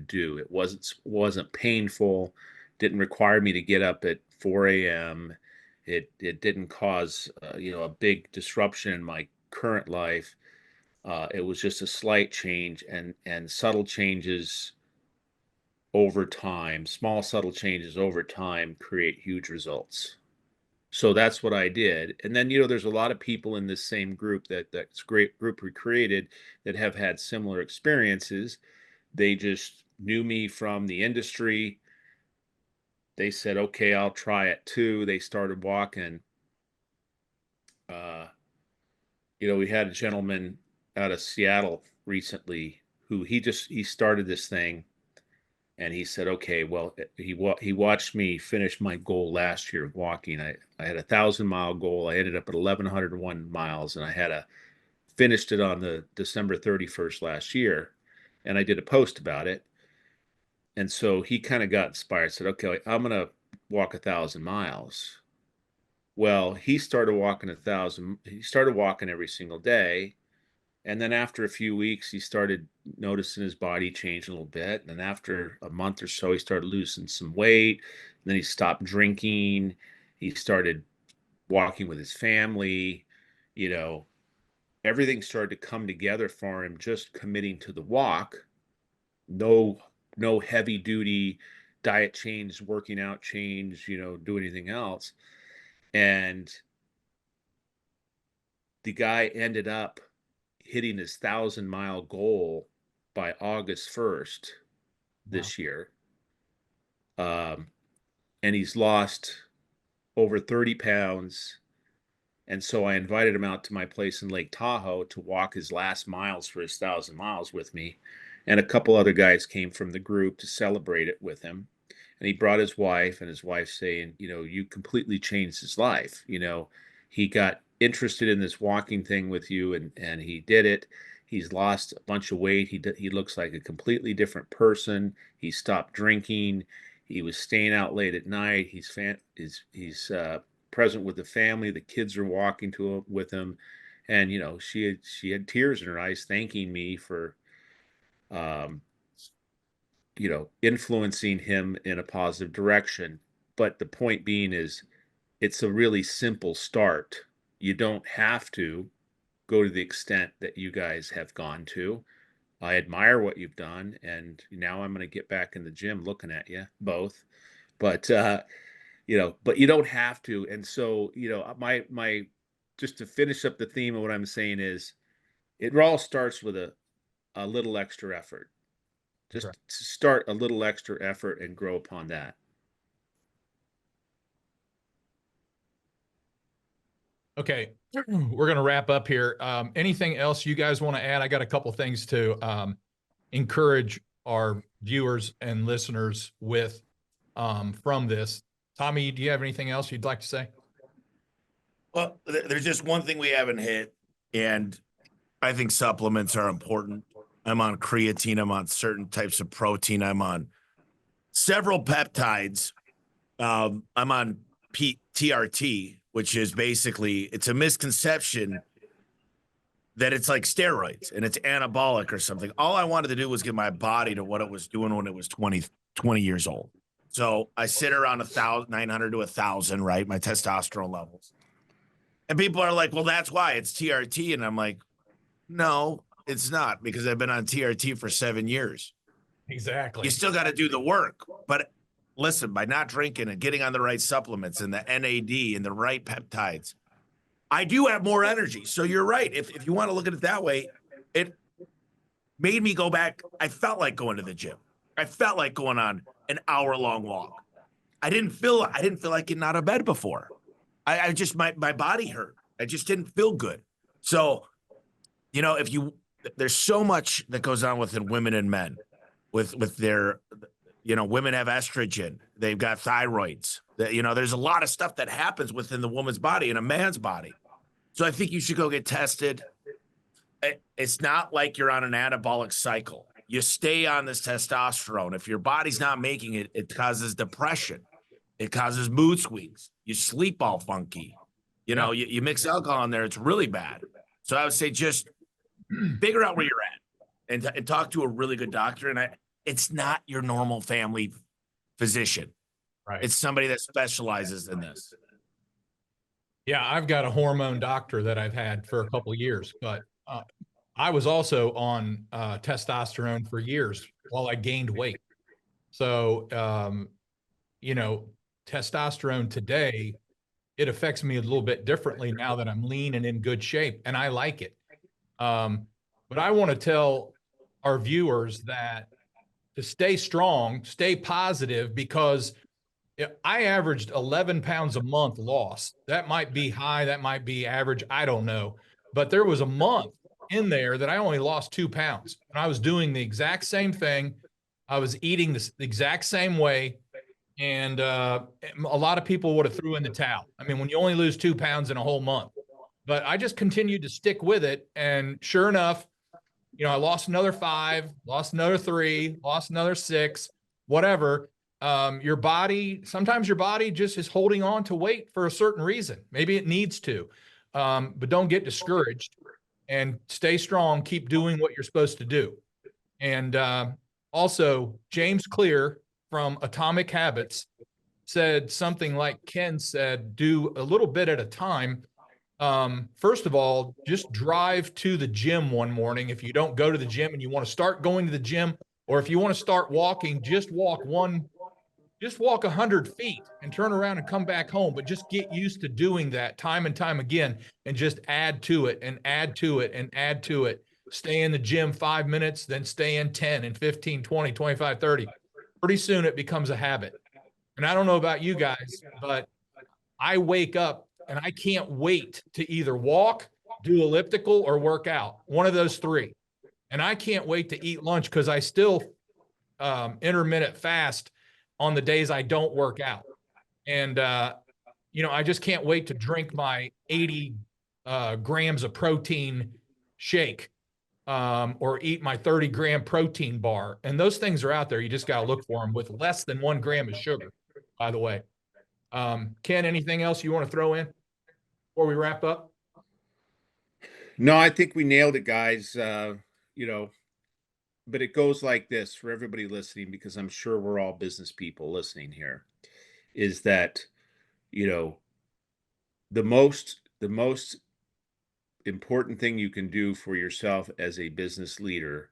do. It wasn't painful, didn't require me to get up at 4 a.m. It didn't cause a big disruption in my current life. It was just a slight change and subtle changes over time, small subtle changes over time create huge results. So that's what I did. And then, there's a lot of people in this same group that's great group we created that have had similar experiences. They just knew me from the industry. They said, okay, I'll try it too. They started walking. Uh, we had a gentleman out of Seattle recently who he started this thing and he said, okay, well, he watched me finish my goal last year of walking. I had 1,000 mile goal. I ended up at 1,101 miles, and I had finished it on the December 31st last year, and I did a post about it. And so he kind of got inspired. Said, okay, I'm gonna walk 1,000 miles. Well, he started walking 1,000. He started walking every single day. And then after a few weeks, he started noticing his body change a little bit. And then after a month or so, he started losing some weight. And then he stopped drinking. He started walking with his family. You know, everything started to come together for him, just committing to the walk. No, no heavy duty diet change, working out change, do anything else. And the guy ended up hitting his 1,000 mile goal by August 1st Wow. this year. Um, and he's lost over 30 pounds. And so I invited him out to my place in Lake Tahoe to walk his last miles for his 1,000 miles with me. And a couple other guys came from the group to celebrate it with him. And he brought his wife, and his wife saying, you completely changed his life. He got interested in this walking thing with you, and he did it. He's lost a bunch of weight. He looks like a completely different person. He stopped drinking. He was staying out late at night. He's present with the family. The kids are walking with him, and she had tears in her eyes, thanking me for um, influencing him in a positive direction. But the point being is it's a really simple start. You don't have to go to the extent that you guys have gone to. I admire what you've done, and now I'm going to get back in the gym looking at you both. But but you don't have to. And so, my just to finish up the theme of what I'm saying is, it all starts with a little extra effort. That's Just right. start a little extra effort and grow upon that. Okay, we're going to wrap up here. Anything else you guys want to add? I got a couple things to encourage our viewers and listeners with from this. Tommy, do you have anything else you'd like to say? Well, there's just one thing we haven't hit, and I think supplements are important. I'm on creatine. I'm on certain types of protein. I'm on several peptides. I'm on TRT, which is basically, it's a misconception that it's like steroids and it's anabolic or something. All I wanted to do was get my body to what it was doing when it was 20 years old. So I sit around 900 to 1,000, right? My testosterone levels. And people are like, well, that's why it's TRT. And I'm like, no, it's not, because I've been on TRT for 7 years. Exactly. You still got to do the work. But listen, by not drinking and getting on the right supplements and the NAD and the right peptides, I do have more energy. So you're right. If you want to look at it that way, it made me go back. I felt like going to the gym. I felt like going on an hour-long walk. I didn't feel like getting out of bed before. I just, my body hurt. I just didn't feel good. So, there's so much that goes on within women and men with their, women have estrogen. They've got thyroids. There's a lot of stuff that happens within the woman's body and a man's body. So I think you should go get tested. It's not like you're on an anabolic cycle. You stay on this testosterone. If your body's not making it, it causes depression. It causes mood swings. You sleep all funky. You mix alcohol in there, it's really bad. So I would say just figure out where you're at and talk to a really good doctor. And it's not your normal family physician. Right. It's somebody that specializes in this. Yeah, I've got a hormone doctor that I've had for a couple of years, but I was also on testosterone for years while I gained weight. So, testosterone today, it affects me a little bit differently now that I'm lean and in good shape, and I like it. But I want to tell our viewers that to stay strong, stay positive, because I averaged 11 pounds a month loss. That might be high, that might be average, I don't know. But there was a month in there that I only lost 2 pounds. And I was doing the exact same thing. I was eating the exact same way. And a lot of people would have threw in the towel. I mean, when you only lose 2 pounds in a whole month. But I just continued to stick with it. And sure enough, I lost another 5, lost another 3, lost another 6, whatever. Sometimes your body just is holding on to weight for a certain reason. Maybe it needs to, but don't get discouraged and stay strong. Keep doing what you're supposed to do. And also, James Clear from Atomic Habits said something like Ken said, do a little bit at a time. First of all, just drive to the gym one morning. If you don't go to the gym and you want to start going to the gym, or if you want to start walking, just walk 100 feet and turn around and come back home. But just get used to doing that time and time again, and just add to it and add to it and add to it. Stay in the gym 5 minutes, then stay in 10 and 15, 20, 25, 30. Pretty soon it becomes a habit. And I don't know about you guys, but I wake up and I can't wait to either walk, do elliptical, or work out. One of those 3. And I can't wait to eat lunch because I still intermittent fast on the days I don't work out. And, I just can't wait to drink my 80 grams of protein shake or eat my 30-gram protein bar. And those things are out there. You just got to look for them with less than 1 gram of sugar, by the way. Ken, anything else you want to throw in before we wrap up? No, I think we nailed it, guys. But it goes like this for everybody listening, because I'm sure we're all business people listening here, is that, the most important thing you can do for yourself as a business leader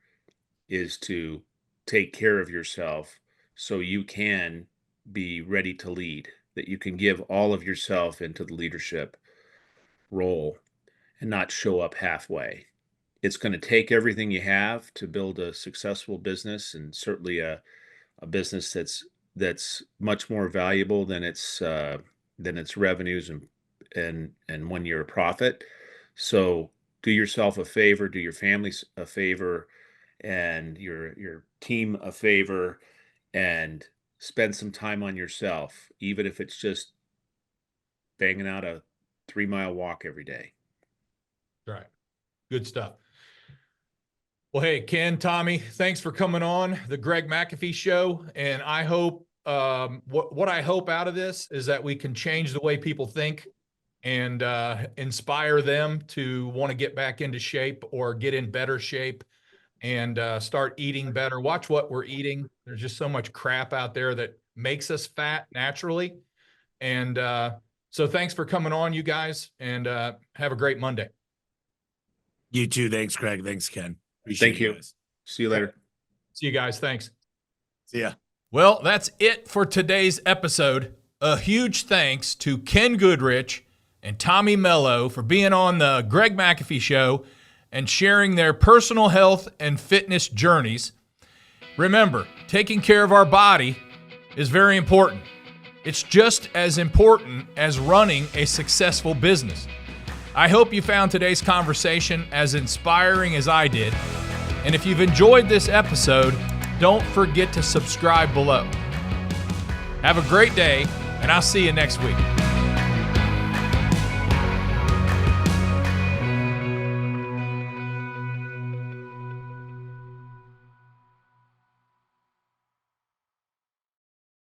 is to take care of yourself so you can be ready to lead, that you can give all of yourself into the leadership role and not show up halfway. It's going to take everything you have to build a successful business, and certainly a business that's much more valuable than its revenues and 1 year of profit. So do yourself a favor, do your family a favor, and your team a favor, and spend some time on yourself, even if it's just banging out a 3-mile walk every day. Right. Good stuff. Well, hey, Ken, Tommy, thanks for coming on the Greg McAfee Show. And I hope what I hope out of this is that we can change the way people think and inspire them to want to get back into shape or get in better shape and start eating better. Watch what we're eating. There's just so much crap out there that makes us fat naturally. And so thanks for coming on, you guys, and have a great Monday. You too. Thanks, Greg. Thanks, Ken. Thank you. Guys. See you later. See you guys. Thanks. See ya. Well, that's it for today's episode. A huge thanks to Ken Goodrich and Tommy Mello for being on the Greg McAfee Show and sharing their personal health and fitness journeys. Remember, taking care of our body is very important. It's just as important as running a successful business. I hope you found today's conversation as inspiring as I did. And if you've enjoyed this episode, don't forget to subscribe below. Have a great day, and I'll see you next week.